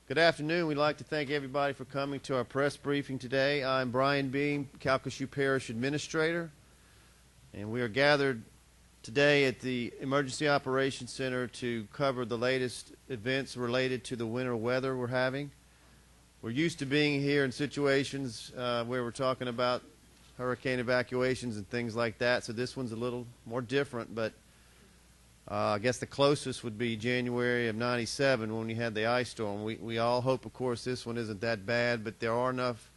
Good afternoon. We'd like to thank everybody for coming to our press briefing today. I'm Brian Beam, Calcasieu Parish Administrator, and we are gathered today at the Emergency Operations Center to cover the latest events related to the winter weather we're having. We're used to being here in situations where we're talking about hurricane evacuations and things like that, so this one's a little more different, but I guess the closest would be January of '97 when we had the ice storm. We all hope, of course, this one isn't that bad, but there are enough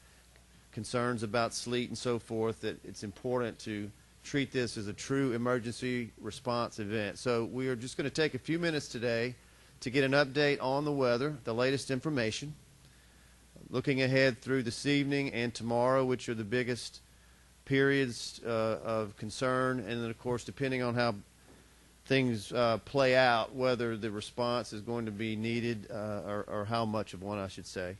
concerns about sleet and so forth that it's important to treat this as a true emergency response event. So we are just going to take a few minutes today to get an update on the weather, the latest information, looking ahead through this evening and tomorrow, which are the biggest periods of concern, and then, of course, depending on how things play out, whether the response is going to be needed or how much of one, I should say.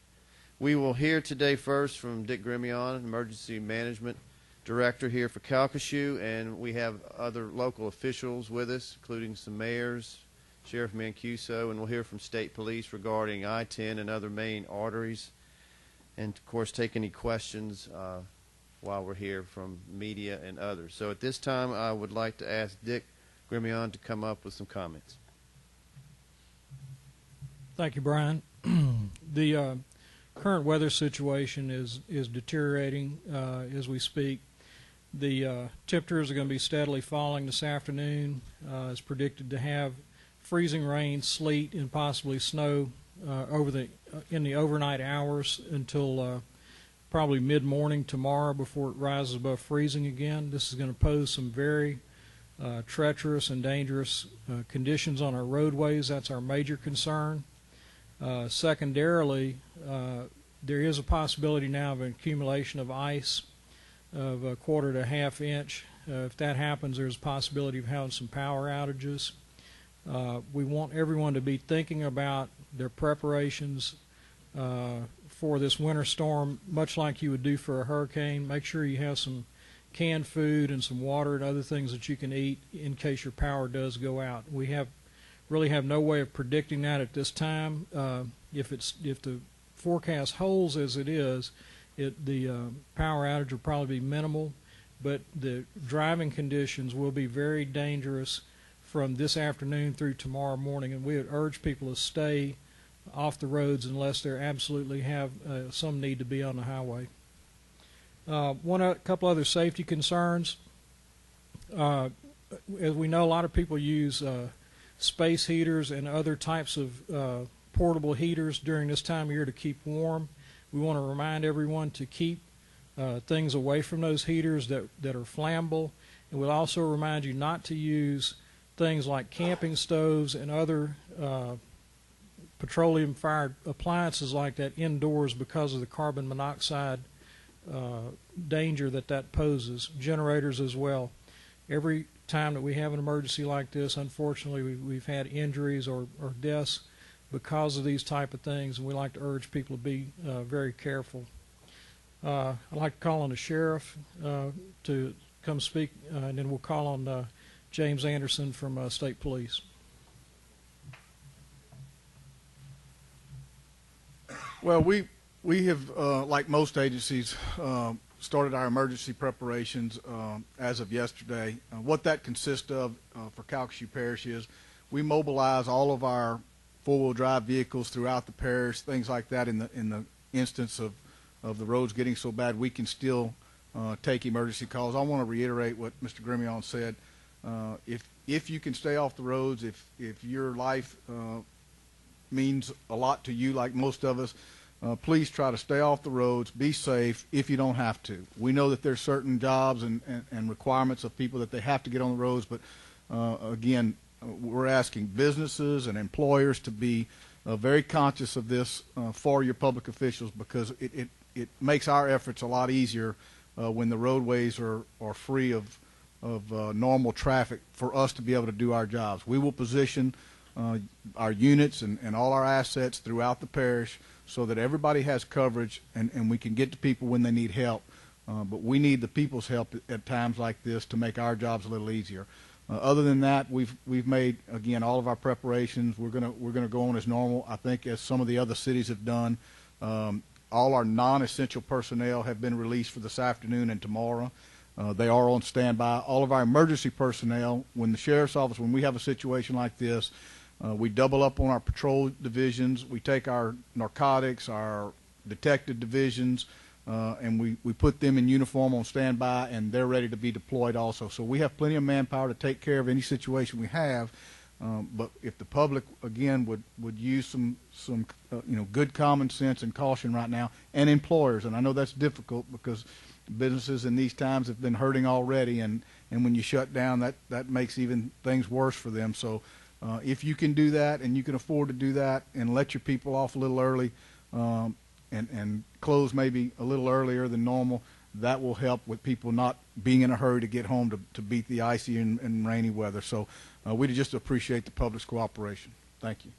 We will hear today first from Dick Grimion, Emergency Management Director here for Calcasieu, and we have other local officials with us, including some mayors, Sheriff Mancuso, and we'll hear from State Police regarding I-10 and other main arteries, and, of course, take any questions while we're here from media and others. So at this time, I would like to ask Dick Grimion to come up with some comments. Thank you, Brian. The current weather situation is deteriorating as we speak. The temperatures are going to be steadily falling this afternoon. It's predicted to have freezing rain, sleet, and possibly snow in the overnight hours until probably mid-morning tomorrow before it rises above freezing again. This is going to pose some very treacherous and dangerous conditions on our roadways. That's our major concern. Secondarily, there is a possibility now of an accumulation of ice of a quarter to a half inch. If that happens, there's a possibility of having some power outages. We want everyone to be thinking about their preparations for this winter storm, much like you would do for a hurricane. Make sure you have some canned food and some water and other things that you can eat in case your power does go out. We really have no way of predicting that at this time. If the forecast holds as it is, the power outage will probably be minimal, but the driving conditions will be very dangerous from this afternoon through tomorrow morning, and we would urge people to stay off the roads unless they absolutely have some need to be on the highway. A couple other safety concerns. As we know, a lot of people use space heaters and other types of portable heaters during this time of year to keep warm. We want to remind everyone to keep things away from those heaters that are flammable, and we'll also remind you not to use things like camping stoves and other petroleum-fired appliances like that indoors because of the carbon monoxide danger that poses. Generators as well. Every time that we have an emergency like this, unfortunately, we've had injuries or deaths because of these type of things, and we like to urge people to be very careful. I'd like to call on the sheriff to come speak, and then we'll call on James Anderson from State Police. Well, we have, like most agencies, started our emergency preparations as of yesterday. What that consists of for Calcasieu Parish is we mobilize all of our four-wheel drive vehicles throughout the parish, things like that. In the instance of the roads getting so bad, we can still take emergency calls. I want to reiterate what Mr. Grimion said. If you can stay off the roads, if your life means a lot to you, like most of us, please try to stay off the roads, be safe if you don't have to. We know that there's certain jobs and requirements of people that they have to get on the roads, but again, we're asking businesses and employers to be very conscious of this for your public officials, because it makes our efforts a lot easier when the roadways are free of normal traffic for us to be able to do our jobs. We will position our units and all our assets throughout the parish so that everybody has coverage and we can get to people when they need help. But we need the people's help at times like this to make our jobs a little easier. Other than that, we've made, again, all of our preparations. We're gonna go on as normal. I think as some of the other cities have done. All our non-essential personnel have been released for this afternoon and tomorrow. They are on standby. All of our emergency personnel, when the sheriff's office, when we have a situation like this, we double up on our patrol divisions. We take our narcotics, our detective divisions, and we put them in uniform on standby, and they're ready to be deployed also. So we have plenty of manpower to take care of any situation we have. But if the public, again, would use some good common sense and caution right now, and employers, and I know that's difficult because businesses in these times have been hurting already, and when you shut down, that makes even things worse for them. So if you can do that and you can afford to do that and let your people off a little early and close maybe a little earlier than normal, that will help with people not being in a hurry to get home to beat the icy and rainy weather. So we just appreciate the public's cooperation. Thank you.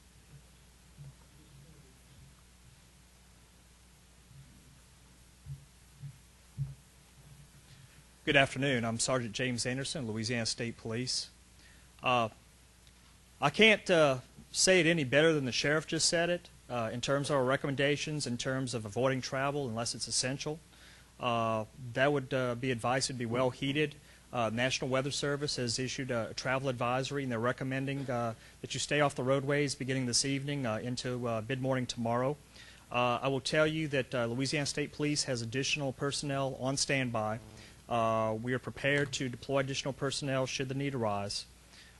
Good afternoon. I'm Sergeant James Anderson, Louisiana State Police. I can't say it any better than the sheriff just said it in terms of our recommendations, in terms of avoiding travel unless it's essential. That would be advice would be well heeded. National Weather Service has issued a travel advisory, and they're recommending that you stay off the roadways beginning this evening into mid-morning tomorrow. I will tell you that Louisiana State Police has additional personnel on standby. We are prepared to deploy additional personnel should the need arise.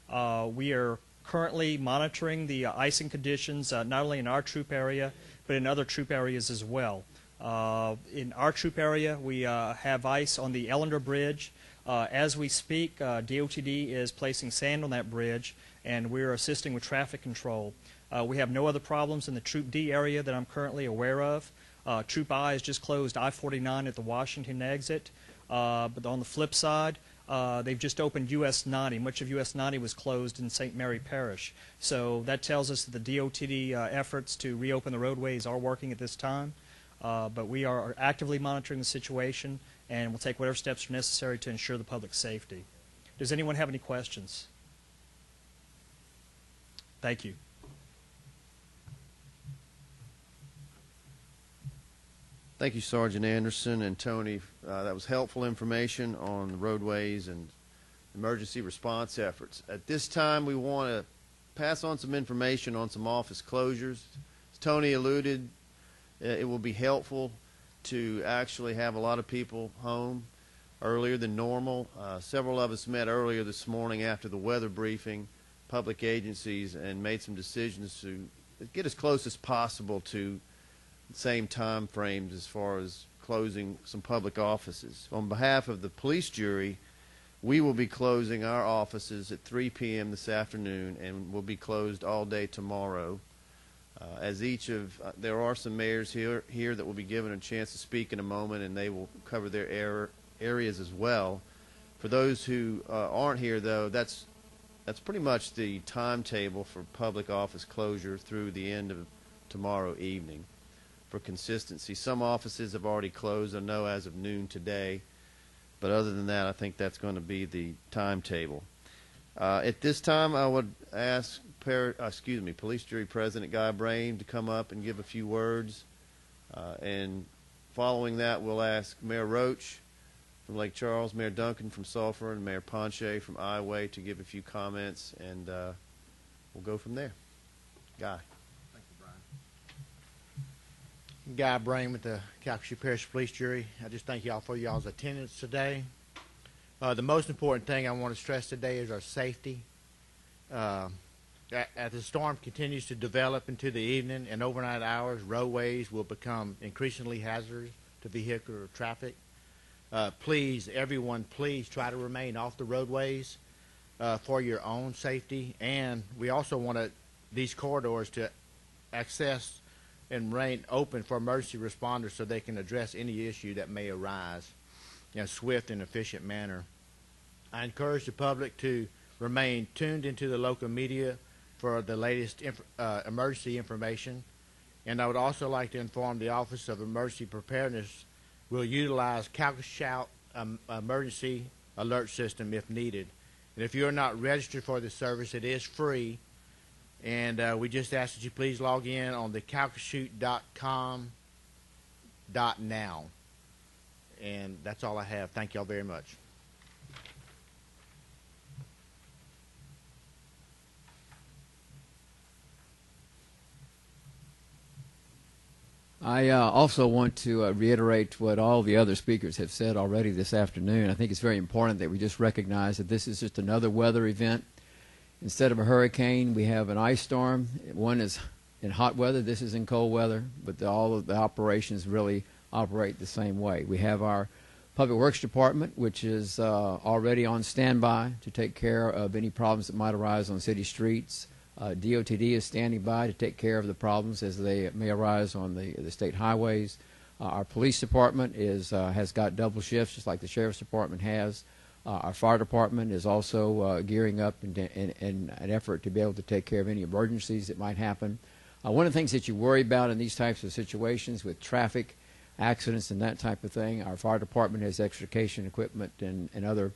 We are currently monitoring the icing conditions not only in our troop area but in other troop areas as well. In our troop area, we have ice on the Ellender Bridge. As we speak, DOTD is placing sand on that bridge, and we're assisting with traffic control. We have no other problems in the Troop D area that I'm currently aware of. Troop I has just closed I-49 at the Washington exit. But on the flip side, they've just opened US 90. Much of US 90 was closed in St. Mary Parish. So that tells us that the DOTD efforts to reopen the roadways are working at this time. But we are actively monitoring the situation, and we'll take whatever steps are necessary to ensure the public's safety. Does anyone have any questions? Thank you. Thank you, Sergeant Anderson and Tony. That was helpful information on the roadways and emergency response efforts. At this time, we want to pass on some information on some office closures. As Tony alluded, it will be helpful to actually have a lot of people home earlier than normal. Several of us met earlier this morning after the weather briefing, public agencies, and made some decisions to get as close as possible to the same time frames as far as closing some public offices. On behalf of the police jury, we will be closing our offices at 3 p.m. this afternoon, and will be closed all day tomorrow. There are some mayors here that will be given a chance to speak in a moment, and they will cover their areas as well. For those who aren't here, though, that's pretty much the timetable for public office closure through the end of tomorrow evening. For consistency, some offices have already closed, I know, as of noon today, but other than that, I think that's going to be the timetable. At this time, I would ask Police Jury President Guy Brame to come up and give a few words, and following that, we'll ask Mayor Roach from Lake Charles, Mayor Duncan from Sulphur, and Mayor Ponche from Ioway to give a few comments, and we'll go from there. Guy. Guy Brame with the Calcasieu Parish Police Jury. I just thank y'all for y'all's attendance today. The most important thing I want to stress today is our safety. As the storm continues to develop into the evening and overnight hours, roadways will become increasingly hazardous to vehicular traffic. Please, everyone, please try to remain off the roadways for your own safety. And we also want these corridors to access and remain open for emergency responders so they can address any issue that may arise in a swift and efficient manner. I encourage the public to remain tuned into the local media for the latest emergency information. And I would also like to inform the Office of Emergency Preparedness will utilize Calcasieu emergency alert system if needed. And if you're not registered for the service, it is free. And we just ask that you please log in on the calcasieu.com.now. And that's all I have. Thank y'all very much. I also want to reiterate what all the other speakers have said already this afternoon. I think it's very important that we just recognize that this is just another weather event. Instead of a hurricane, we have an ice storm. One is in hot weather, this is in cold weather, but all of the operations really operate the same way. We have our Public Works Department, which is already on standby to take care of any problems that might arise on city streets. DOTD is standing by to take care of the problems as they may arise on the state highways. Our police department has got double shifts, just like the sheriff's department has. Our fire department is also gearing up in an effort to be able to take care of any emergencies that might happen. One of the things that you worry about in these types of situations with traffic accidents and that type of thing, our fire department has extrication equipment and other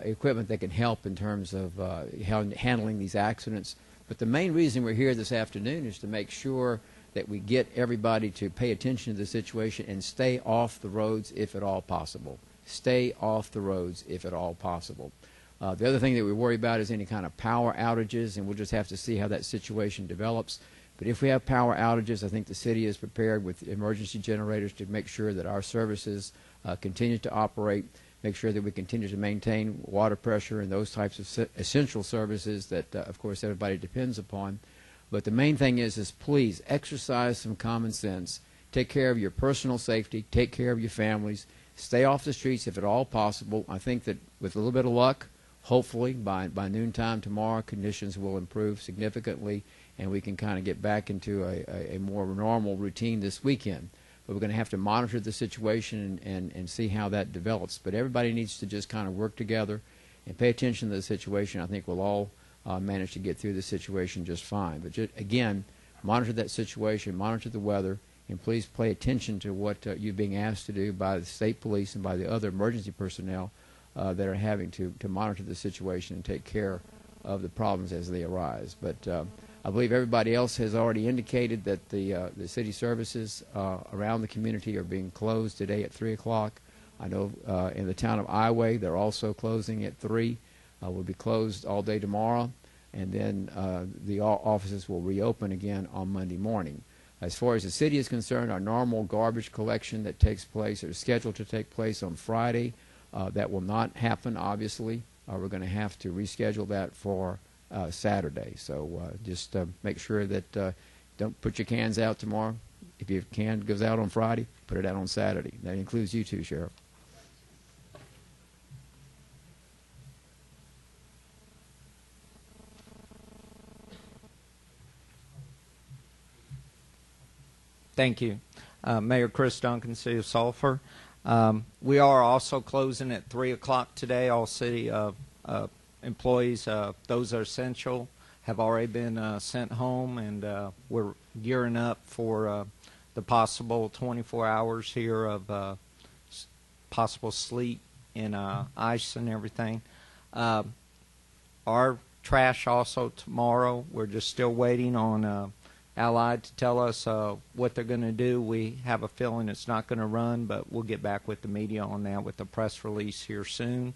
equipment that can help in terms of handling these accidents. But the main reason we're here this afternoon is to make sure that we get everybody to pay attention to the situation and stay off the roads if at all possible. Stay off the roads if at all possible. The other thing that we worry about is any kind of power outages, and we'll just have to see how that situation develops. But if we have power outages, I think the city is prepared with emergency generators to make sure that our services continue to operate, make sure that we continue to maintain water pressure and those types of essential services that, of course, everybody depends upon. But the main thing is please exercise some common sense. Take care of your personal safety. Take care of your families. Stay off the streets if at all possible. I think that with a little bit of luck, hopefully by noontime tomorrow, conditions will improve significantly, and we can kind of get back into a more normal routine this weekend. But we're going to have to monitor the situation and see how that develops. But everybody needs to just kind of work together and pay attention to the situation. I think we'll all manage to get through the situation just fine. But just, again, monitor that situation, monitor the weather, and please pay attention to what you're being asked to do by the state police and by the other emergency personnel that are having to monitor the situation and take care of the problems as they arise. But I believe everybody else has already indicated that the city services around the community are being closed today at 3 o'clock. I know in the town of Iway they're also closing at 3. Will be closed all day tomorrow, and then the offices will reopen again on Monday morning. As far as the city is concerned, our normal garbage collection that takes place or is scheduled to take place on Friday, that will not happen, obviously. We're going to have to reschedule that for Saturday. So just make sure that don't put your cans out tomorrow. If your can goes out on Friday, put it out on Saturday. That includes you too, Sheriff. Thank you. Mayor Chris Duncan, City of Sulphur. We are also closing at 3 o'clock today. All city employees, those that are essential, have already been sent home, and we're gearing up for the possible 24 hours here of possible sleet and ice and everything. Our trash also tomorrow. We're just still waiting on Allied to tell us what they're going to do. We have a feeling it's not going to run, but we'll get back with the media on that with the press release here soon.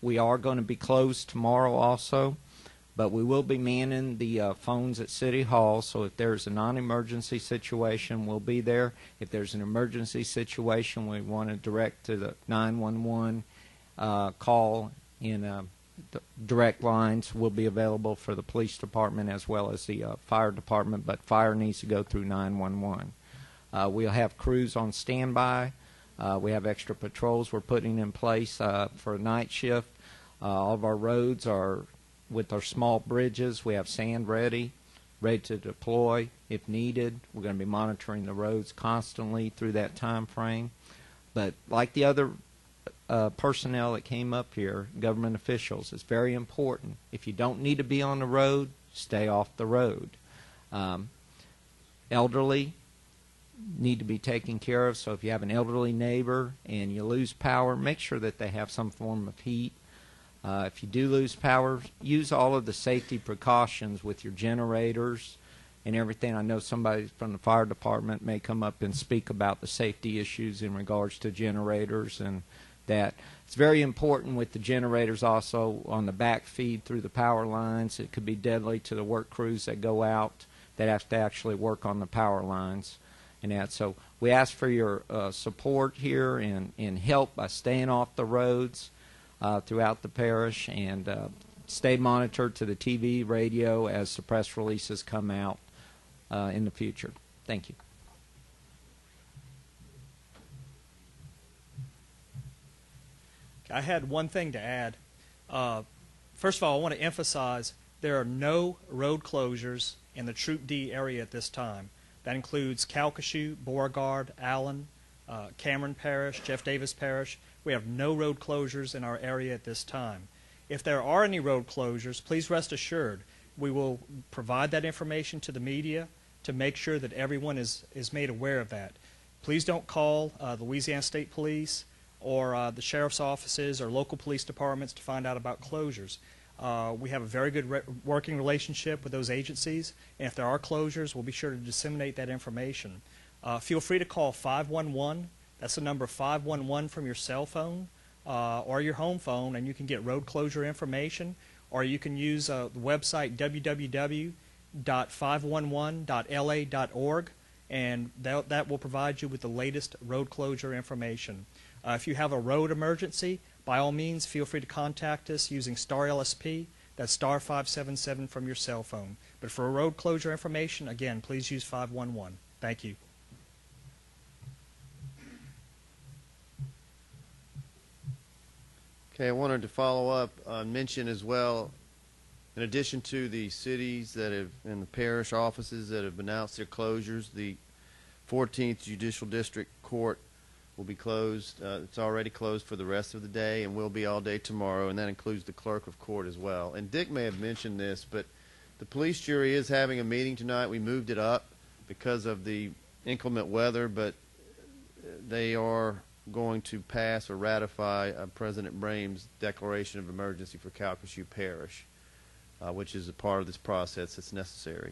We are going to be closed tomorrow also, but we will be manning the phones at City Hall, so if there's a non-emergency situation, we'll be there. If there's an emergency situation, we want to direct to the 911 call in the direct lines will be available for the police department as well as the fire department, but fire needs to go through 911. We'll have crews on standby. We have extra patrols we're putting in place for a night shift. All of our roads are, with our small bridges, we have sand ready to deploy if needed. We're going to be monitoring the roads constantly through that time frame. But like the other personnel that came up here, government officials, it's very important. If you don't need to be on the road, stay off the road. Elderly need to be taken care of, so if you have an elderly neighbor and you lose power, make sure that they have some form of heat. If you do lose power, use all of the safety precautions with your generators and everything. I know somebody from the fire department may come up and speak about the safety issues in regards to generators, and that it's very important with the generators also on the back feed through the power lines. It could be deadly to the work crews that go out that have to actually work on the power lines and that. So we ask for your support here and help by staying off the roads throughout the parish, and stay monitored to the TV, radio as the press releases come out in the future. Thank you. I had one thing to add. First of all, I want to emphasize there are no road closures in the Troop D area at this time. That includes Calcasieu, Beauregard, Allen, Cameron Parish, Jeff Davis Parish. We have no road closures in our area at this time. If there are any road closures, please rest assured we will provide that information to the media to make sure that everyone is made aware of that. Please don't call the Louisiana State Police or the sheriff's offices or local police departments to find out about closures. We have a very good working relationship with those agencies, and if there are closures, we'll be sure to disseminate that information. Feel free to call 511. That's the number 511 from your cell phone or your home phone, and you can get road closure information, or you can use the website www.511.la.org, and that will provide you with the latest road closure information. If you have a road emergency, by all means, feel free to contact us using Star LSP. That's star 577 from your cell phone. But for road closure information, again, please use 511. Thank you. Okay, I wanted to follow up on mention as well, in addition to the cities that have, and the parish offices that have announced their closures, the 14th Judicial District Court will be closed. It's already closed for the rest of the day and will be all day tomorrow, and that includes the clerk of court as well. And Dick may have mentioned this, but the police jury is having a meeting tonight. We moved it up because of the inclement weather, but they are going to pass or ratify President Brame's declaration of emergency for Calcasieu Parish, which is a part of this process that's necessary.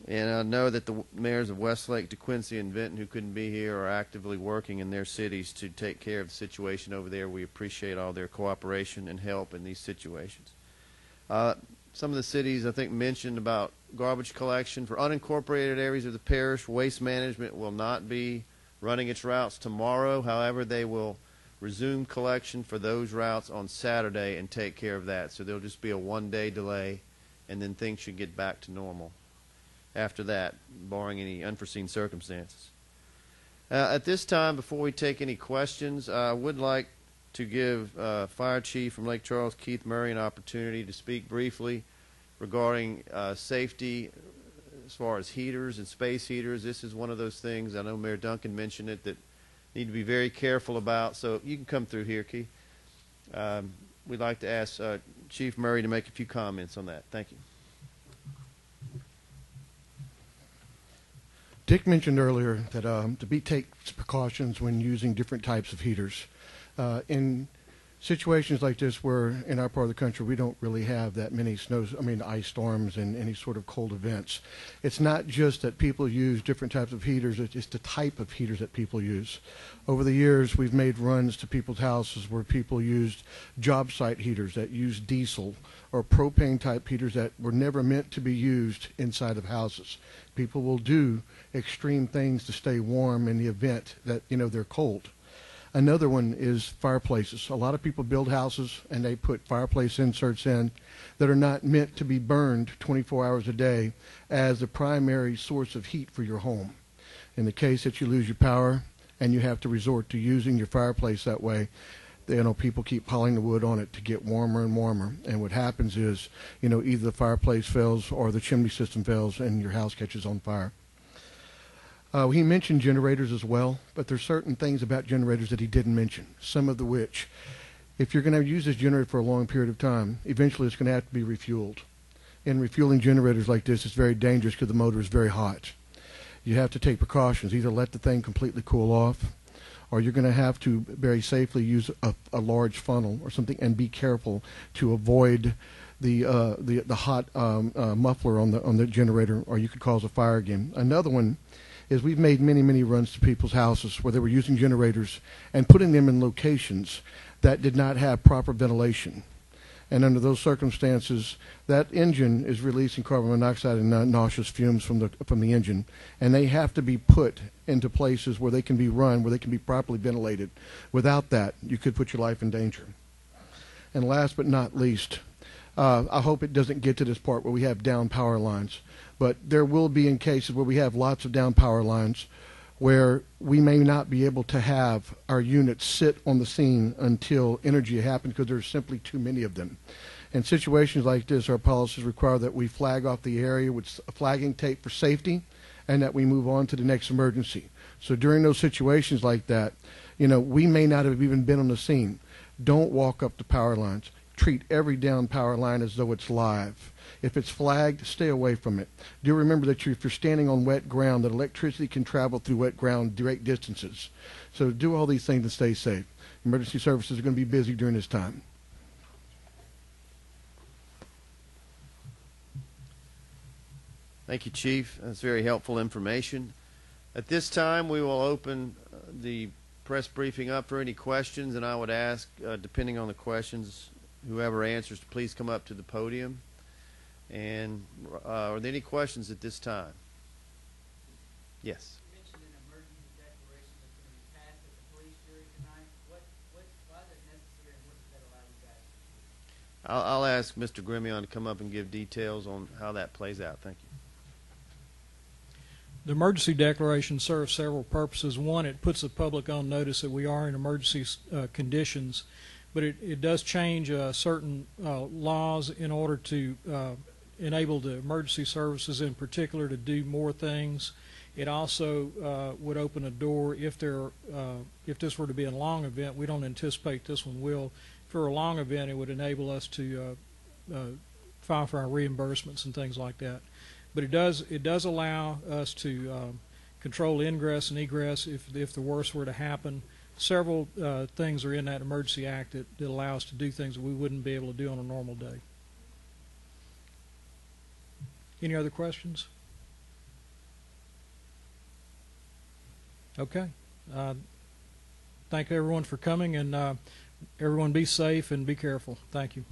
And I know that the mayors of Westlake, DeQuincy, and Vinton, who couldn't be here, are actively working in their cities to take care of the situation over there. We appreciate all their cooperation and help in these situations. Some of the cities, I think, mentioned about garbage collection. For unincorporated areas of the parish, Waste Management will not be running its routes tomorrow. However, they will resume collection for those routes on Saturday and take care of that. So there'll just be a one-day delay, and then things should get back to normal after that, barring any unforeseen circumstances. At this time, before we take any questions, I would like to give Fire Chief from Lake Charles, Keith Murray, an opportunity to speak briefly regarding safety as far as heaters and space heaters. This is one of those things, I know Mayor Duncan mentioned it, that need to be very careful about. So you can come through here, Keith. We'd like to ask Chief Murray to make a few comments on that. Thank you. Dick mentioned earlier that to take precautions when using different types of heaters. In situations like this, where in our part of the country we don't really have that many ice storms and any sort of cold events, it's not just that people use different types of heaters, it's the type of heaters that people use. Over the years, we've made runs to people's houses where people used job site heaters that use diesel or propane type heaters that were never meant to be used inside of houses. People will do extreme things to stay warm in the event that they're cold. Another one is fireplaces. A lot of people build houses and they put fireplace inserts in that are not meant to be burned 24 hours a day as the primary source of heat for your home. In the case that you lose your power and you have to resort to using your fireplace that way, people keep piling the wood on it to get warmer and warmer. And what happens is, either the fireplace fails or the chimney system fails and your house catches on fire. He mentioned generators as well, but there's certain things about generators that he didn't mention, some of which, if you're going to use this generator for a long period of time, eventually it's going to have to be refueled. And refueling generators like this is very dangerous because the motor is very hot. You have to take precautions, either let the thing completely cool off, or you're going to have to very safely use a large funnel or something, and be careful to avoid the hot muffler on the generator, or you could cause a fire again. Another one is we've made many runs to people's houses where they were using generators and putting them in locations that did not have proper ventilation. And under those circumstances, that engine is releasing carbon monoxide and nauseous fumes from the engine, and they have to be put into places where they can be run, where they can be properly ventilated. Without that, you could put your life in danger. And last but not least, I hope it doesn't get to this part where we have down power lines, but there will be in cases where we have lots of down power lines where we may not be able to have our units sit on the scene until energy happens because there's simply too many of them. In situations like this, our policies require that we flag off the area with flagging tape for safety and that we move on to the next emergency. So during those situations like that, we may not have even been on the scene. Don't walk up the power lines. Treat every down power line as though it's live. If it's flagged, stay away from it. Do remember that if you're standing on wet ground, that electricity can travel through wet ground great distances. So do all these things to stay safe. Emergency services are going to be busy during this time. Thank you, Chief. That's very helpful information. At this time, we will open the press briefing up for any questions, and I would ask, depending on the questions, whoever answers to please come up to the podium. And are there any questions at this time? Yes. You mentioned an emergency declaration that's going to be passed at the police jury tonight. Why is that necessary, and what does that allow you guys to do? I'll ask Mr. Grimion to come up and give details on how that plays out. Thank you. The emergency declaration serves several purposes. One, it puts the public on notice that we are in emergency conditions, but it does change certain laws in order to enable the emergency services in particular to do more things. It also would open a door if this were to be a long event. We don't anticipate this one will. For a long event, it would enable us to file for our reimbursements and things like that. But it does allow us to control ingress and egress if the worst were to happen. Several things are in that emergency act that allow us to do things that we wouldn't be able to do on a normal day. Any other questions? Okay. Thank everyone for coming, and everyone be safe and be careful. Thank you.